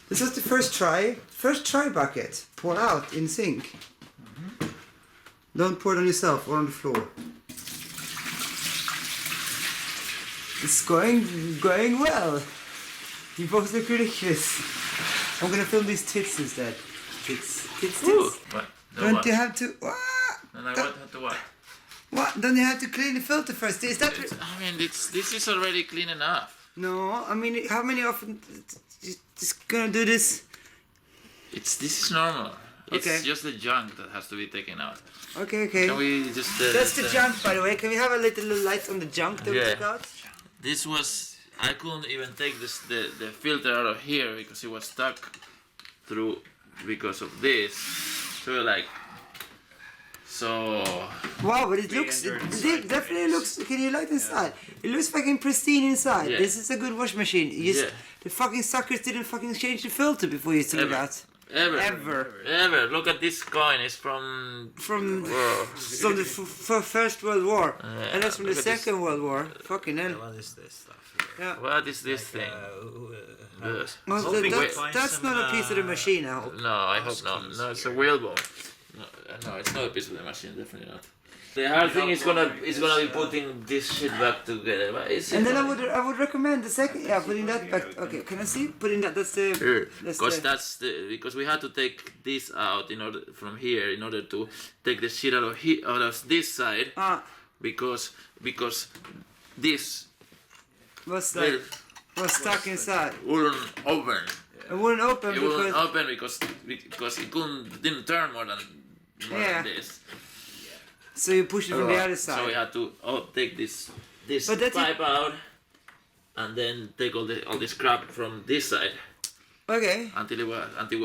This was the first try. First try bucket. Pour out in sink. Don't pour it on yourself or on the floor. It's going well. You both look ridiculous. I'm gonna film these tits instead. Tits. What? Don't you have to? And I have to what? What? Don't you have to clean the filter first? Is that? I mean, this is already clean enough. No, I mean, how many often just gonna do this? This is normal. It's Okay. just the junk that has to be taken out. Okay. Can we just? That's the junk, by the way. Can we have a little light on the junk that we took out? This was. I couldn't even take the filter out of here because it was stuck through because of this. So. Wow, but it definitely looks. Can you light inside? It looks fucking pristine inside. Yeah. This is a good wash machine. The fucking suckers didn't fucking change the filter before you took it out. Ever. Look at this coin. It's from the First World War, and that's from the Second World War. Fucking hell. What is this stuff here? Yeah. What is this thing? Yes. Well, that's not a piece of the machine, I hope. No, I hope not. No, it's a whalebone. No, it's not a piece of the machine. Definitely not. The hard thing is gonna be putting this shit back together. But and then I would recommend the second. Yeah, putting that back. Okay, can I see? Putting that. That's the. Because we had to take this out in order to take the shit out of this side. Because this was stuck inside. wouldn't open. It wouldn't open It wouldn't open because it didn't turn more than this. So you push it from the other side. So we had to take this pipe out and then take all this crap from this side. Okay. Until we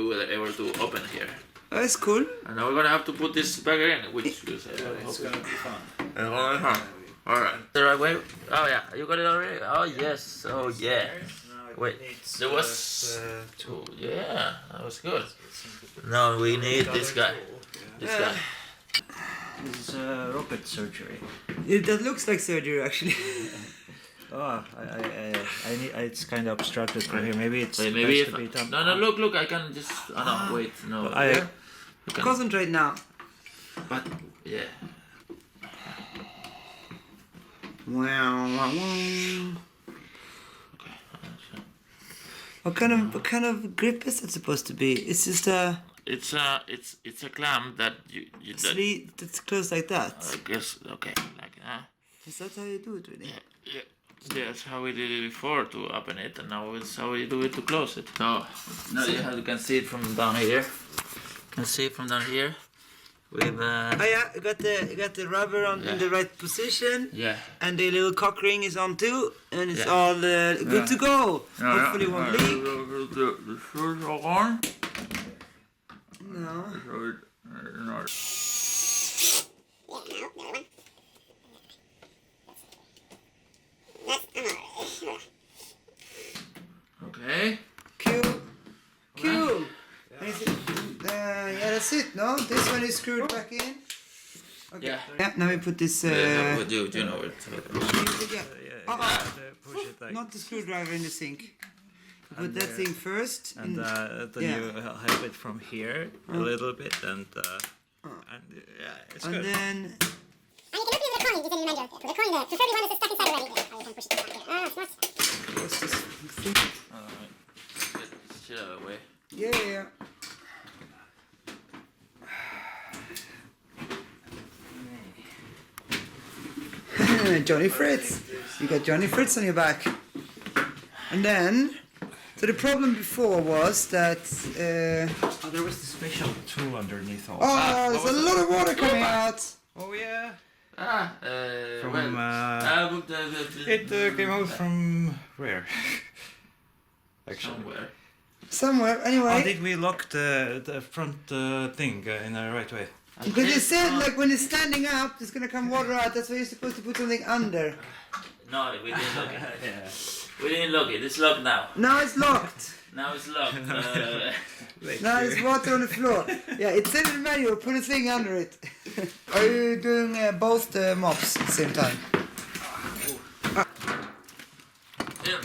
were able to open here. That's cool. And now we're gonna have to put this back in, which is It's gonna be fun. Alright. The right way? Oh yeah, you got it already? Oh yes, oh yeah. Wait, there was two. Yeah, that was good. Now we need this guy. This guy. This is rocket surgery. That looks like surgery, actually. Oh, I need. It's kind of obstructed from here. Maybe it's Maybe best to be done. No, look, I can just. Oh no, wait, no. Concentrate now. But yeah. Wow. What kind of grip is it supposed to be? It's just a. It's a clamp that you It's closed like that. I guess like that. Is that how you do it, really? Yeah. That's how we did it before to open it, and now it's how we do it to close it. So now you can see it from down here. You can see it from down here. With Oh yeah, you got the rubber in the right position. Yeah. And the little cock ring is on too, and it's all good to go. Hopefully it won't leak. The screws are on. No. Okay. Cool. Yeah, that's it, no? This one is screwed back in. Okay. Yeah, now we put this... you know it. Push it like. Not the screwdriver in the sink. Put that thing first. And then you help it from here a little bit, and yeah, it's good. And then... And you can look at the coin, you can remember. The coin, preferably one that's stuck inside already. Yeah, you can push it down here. Ah, smart. What's this thing? Alright. Get shit out of the way. Yeah. Johnny Fritz. You got Johnny Fritz on your back. And then... So the problem before was that... there was the special tool underneath all. there's a lot of water coming out. Oh yeah. From It came out from where? Actually. Somewhere. Anyway. How did we lock the front thing in the right way? Because you said like when it's standing up, there's gonna come water out. That's why you're supposed to put something under. No, we didn't lock it. Yeah. We didn't lock it. It's locked now. Now it's locked. Now it's locked. Now there's water on the floor. Yeah, it said in the manual, put a thing under it. Are you doing both the mops at the same time? Film.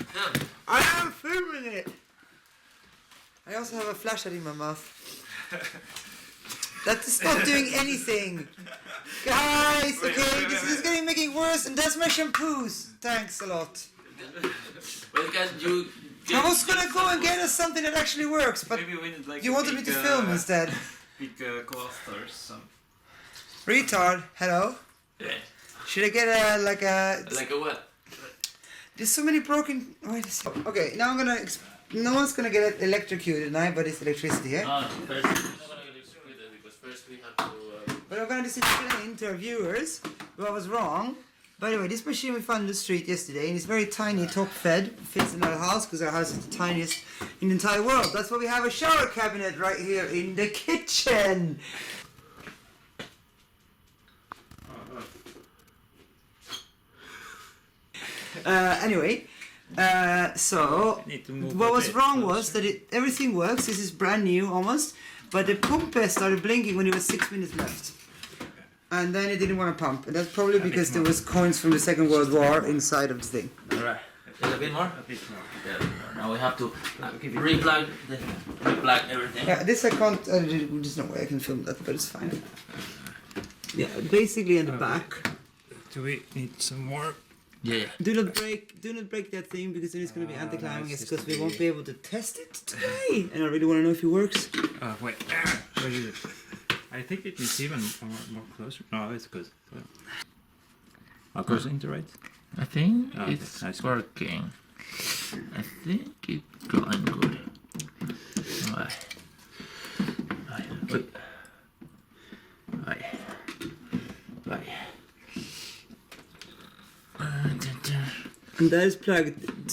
I am filming it. I also have a flashlight in my mouth. That is not doing anything. Guys, okay, this is getting making worse, and that's my shampoos. Thanks a lot. Well, can you? I was gonna go and get us something that actually works, but Maybe we need like you wanted me to film instead. big clusters. Some. Retard, hello? Yeah. Should I get a, like a... Like a what? There's so many broken... Wait a second. Okay, now I'm gonna... No one's gonna get electrocuted tonight, but it's electricity, yeah? No, first we're not gonna get executed because first we have to. But I'm gonna just explain to our viewers what was wrong. By the way, this machine we found in the street yesterday, and it's very tiny, top-fed, fits in our house, because our house is the tiniest in the entire world. That's why we have a shower cabinet right here in the kitchen. Anyway, so Need to move what a was bit wrong closer. was that everything works. This is brand new almost, but the pump started blinking when it was 6 minutes left, and then it didn't want to pump, and that's probably because there was coins from the Second World War inside of the thing. All right. Is a bit more? A bit more. Yeah. Now we have to replug everything. Yeah, this I can't. There's no way I can film that, but it's fine. Yeah, basically in the back. Do we need some more? Yeah. Do not break that thing, because then it's going to be anticlimax, it's because we just won't be able to test it today, and I really want to know if it works. Wait. Where is it? I think it is even more closer. No, it's good. How close into right? I think Oh, okay. it's Nice. working. I think it's going good. Right. Right. Right. Right. And that is plugged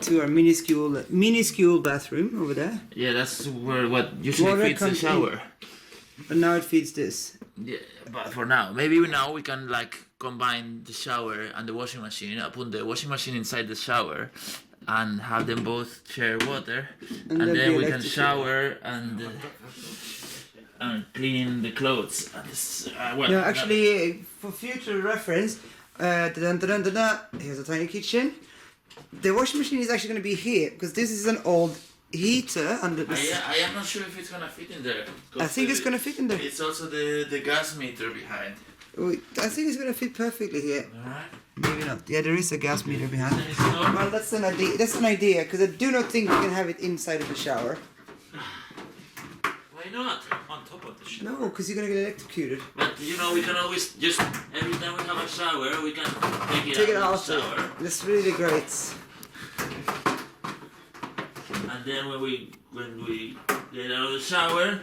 to our minuscule bathroom over there. Yeah, that's where what usually Water feeds the comes shower. And now it feeds this. Yeah, but for now, maybe now we can like combine the shower and the washing machine. I put the washing machine inside the shower, and have them both share water, and then then be we can electric. shower and clean the clothes. And it's, well, Yeah, actually, for future reference, here's a tiny kitchen. The washing machine is actually going to be here, because this is an old heater under the... I am not sure if it's gonna fit in there. I think it's going to fit in there. It's also the gas meter behind. I think it's going to fit perfectly here. Alright. Maybe not. Yeah, there is a gas meter behind. Then it's not. Well, that's an idea. That's an idea, because I do not think we can have it inside of the shower. Why not? On top of the shit. No, because you're going to get electrocuted. But you know, we can always just every time we have a shower, we can take Take it out out. of the shower, That's really great. and then when we get out of the shower,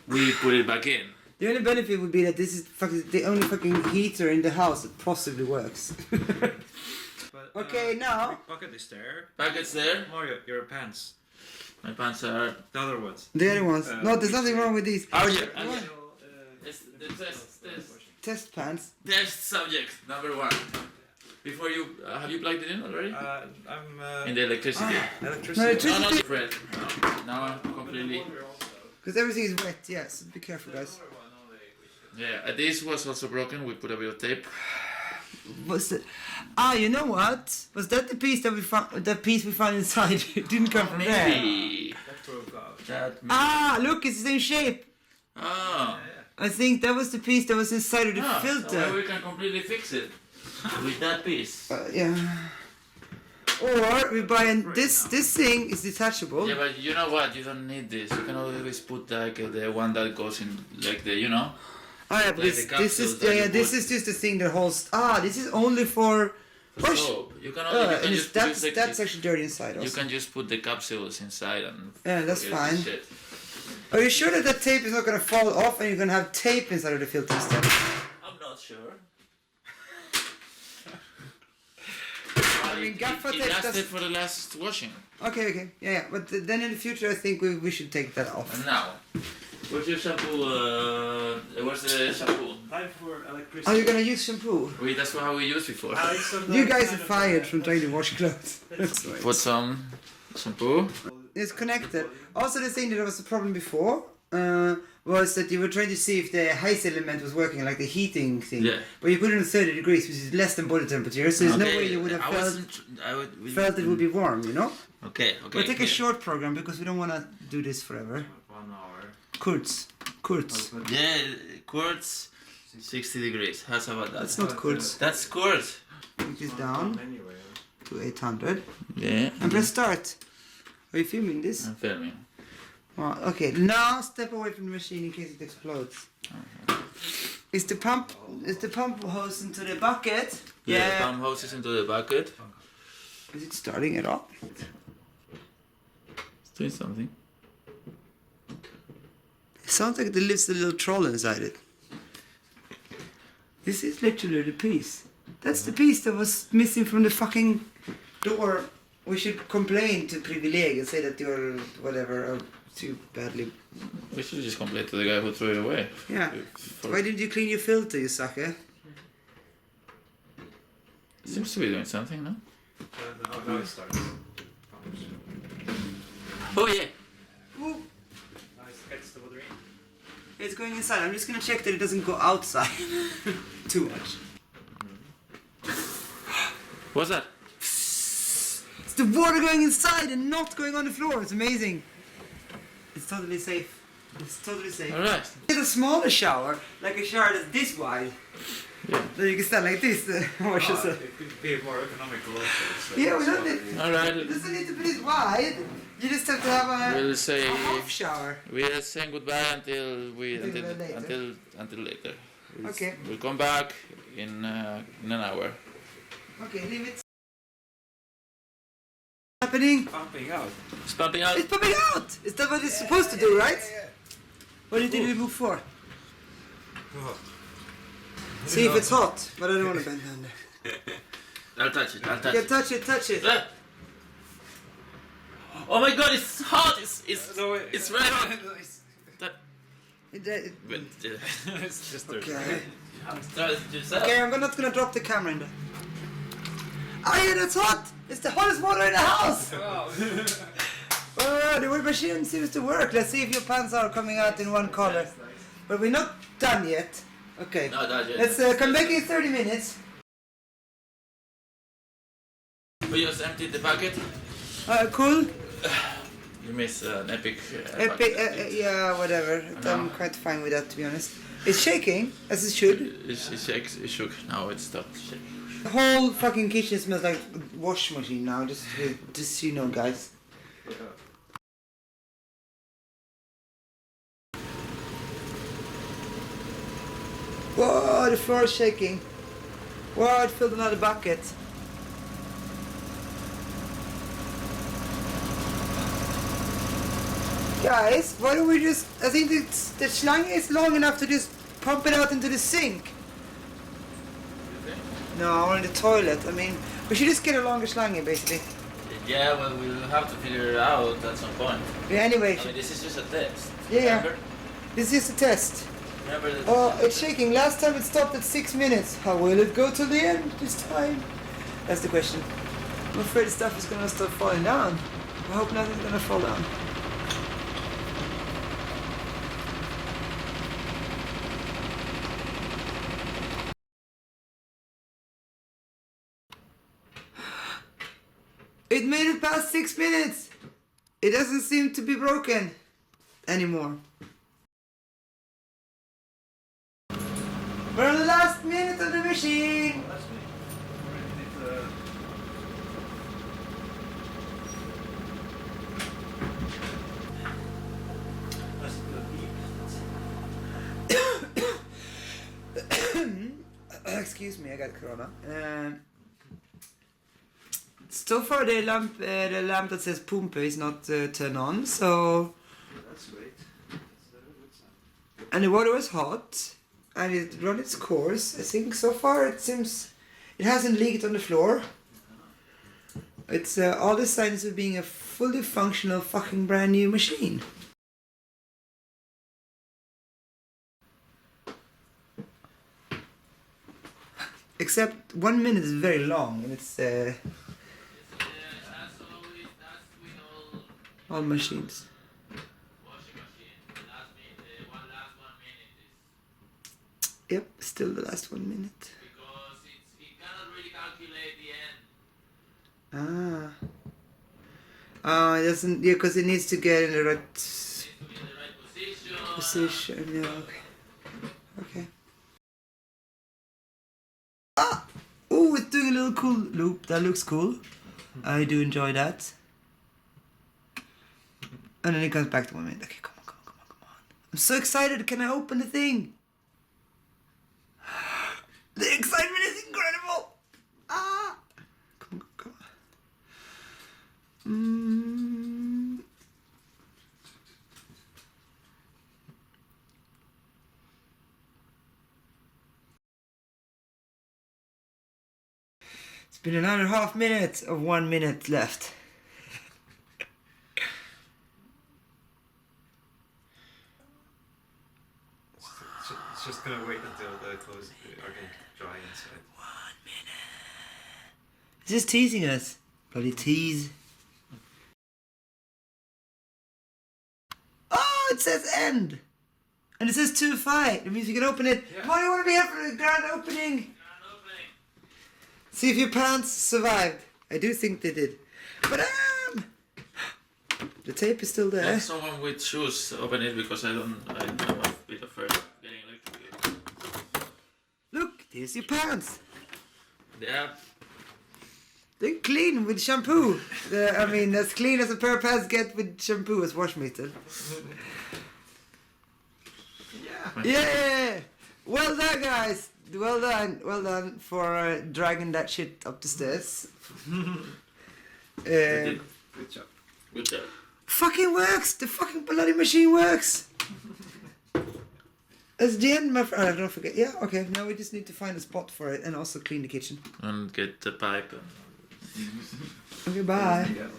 we put it back in. The only benefit would be that this is the only fucking heater in the house that possibly works. But, Okay, now- Bucket is there. Packets there. Mario, your pants. My pants are. The other ones. The other ones. No, there's nothing wrong with these. Oh yeah. Come on. It's the Test pants. test subject number 1. Before you have you plugged it in already? I'm In the electricity. electricity. No, electricity. No, not different. No, now I'm completely. Because everything is wet, yes. Be careful, guys. Yeah, this was also broken. We put a bit of tape. What's the... Ah, you know what? Was that the piece that we found? The piece we found inside? It didn't come from there. Maybe. That. Ah, look, it's the same shape. Oh. I think that was the piece that was inside of the So filter. we can completely fix it with that piece. Yeah. Or we buy this thing is detachable. Yeah, but you know what? You don't need this. You can always put like the one that goes in, like the Oh yeah, but Like this, the this is capsules that you this put- is just the thing that holds. Ah, this is only for. Wash. soap. You can only you And can it's, just put that's the, actually dirty inside. you Also. can just put the capsules inside and Yeah, that's forget fine. the shit. Are you sure that that tape is not gonna fall off and you're gonna have tape inside of the filter instead? I'm not sure. I mean, gaffer it tape lasted does. for the last washing. Okay. Yeah. But then in the future, I think we should take that off. And now, where's your shampoo? Where's the shampoo? Time for electricity. Are you gonna use shampoo? That's how we used before. You guys are fired from trying to wash clothes. That's right. Put some shampoo. It's connected. Also, the thing that was the problem before, was that you were trying to see if the Heis element was working, like the heating thing. Yeah. But you put it in 30 degrees, which is less than body temperature, so there's no way you would have felt it would be warm, you know? Okay. We'll take a short program because we don't want to do this forever. 1 hour. Kurz. Yeah, quartz, 60 degrees. How's about that? That's not Kurz. That's quartz. Take this down Anyway. to 800 Yeah. and press start. Are you filming this? I'm filming. Oh, okay, now step away from the machine in case it explodes. Is the pump hose into the bucket? Yeah. The pump hose is into the bucket. Is it starting at all? It's doing something. It sounds like there lives a little troll inside it. This is literally the piece. That's the piece that was missing from the fucking door. We should complain to Privileg and say that you're whatever too badly. We should just complain to the guy who threw it away. Yeah. Why didn't you clean your filter, you sucker? Seems to be doing something, no? Now it starts. Oh yeah. Ooh, Now it's the water in. it's going inside. I'm just gonna check that it doesn't go outside too much. What's that? It's the water going inside and not going on the floor. It's amazing. It's totally safe. It's totally safe. Alright. Get a smaller shower, like a shower that's this wide. Yeah. Then you can stand like this. Wash yourself. It could be more economical also. So Yeah, we don't need, it Alright. doesn't need to be this wide. You just have to have a We'll say half shower. we are saying goodbye until Later. until later. Okay. We'll come back in an hour. Okay, leave it. Happening? pumping out. It's pumping out. It's popping out! Is that what it's supposed to do, right? What did you move for? See if it's hot, but I don't want to bend down there. I'll touch it. I'll touch Yeah, it. touch it. Ah. Oh my god, it's hot! It's very hot! But, It's just Okay. yourself. Okay, I'm not gonna drop the camera in there. Oh yeah, that's hot! It's the hottest water in the house! Oh, the water machine seems to work. Let's see if your pants are coming out in one color. But we're not done yet. Okay. No, not yet. Let's come back in 30 minutes. We just emptied the bucket. Cool. You miss an epic. Yeah, whatever. I'm quite fine with that, to be honest. It's shaking, as it should. It shakes. It shook. Now it stopped shaking. The whole fucking kitchen smells like wash machine now, just so you know, guys. Whoa, the floor is shaking. Whoa, it filled another bucket. Guys, why don't we just... I think the schlange is long enough to just pump it out into the sink. No, or in the toilet. I mean, we should just get a longer schlange, basically. Yeah, well, we'll have to figure it out at some point. Yeah, anyway. I mean, this is just a test. Yeah. Remember? This is a test. Remember that. Oh, it's shaking. Last time it stopped at 6 minutes. How will it go till the end this time? That's the question. I'm afraid stuff is gonna start falling down. I hope nothing's gonna fall down. It made it past 6 minutes. It doesn't seem to be broken anymore. We're on the last minute of the machine. Excuse me, I got corona. So far the lamp that says pumpe is not turned on, so... That's great. And the water was hot, and it run its course. I think so far it seems... It hasn't leaked on the floor. It's all the signs of being a fully functional fucking brand new machine. Except 1 minute is very long, and it's all machines. Yep, still the last 1 minute. Because it cannot really calculate the end. Oh, it doesn't. Yeah, because it needs to get in the right It needs to be in the right position. Yeah, okay. Okay. Ah! Oh, it's doing a little cool loop. That looks cool. I do enjoy that. And then it comes back to 1 minute. Okay, come on. I'm so excited. Can I open the thing? The excitement is incredible. Ah! Come on. It's been another half minute of 1 minute left. It's just gonna wait until the clothes are going to dry inside. 1 minute. It's just teasing us. Bloody tease. Oh, it says end. And it says 2-5. It means you can open it. Yeah. Why do you want to be here for the grand opening? See if your pants survived. I do think they did. But the tape is still there. Let someone with shoes open it because I'm a bit afraid of getting electrocuted. Look, here's your pants. Yeah. They're clean with shampoo. I mean, as clean as a pair of pants get with shampoo as waschmaschine. Yeah. Yeah! Well done, guys. Well done for dragging that shit up the stairs. Good job. Good job. Fucking works. The fucking bloody machine works. That's the end, my friend. Oh, don't forget. Yeah, okay. Now we just need to find a spot for it and also clean the kitchen. And get the pipe. Okay, bye. Yeah,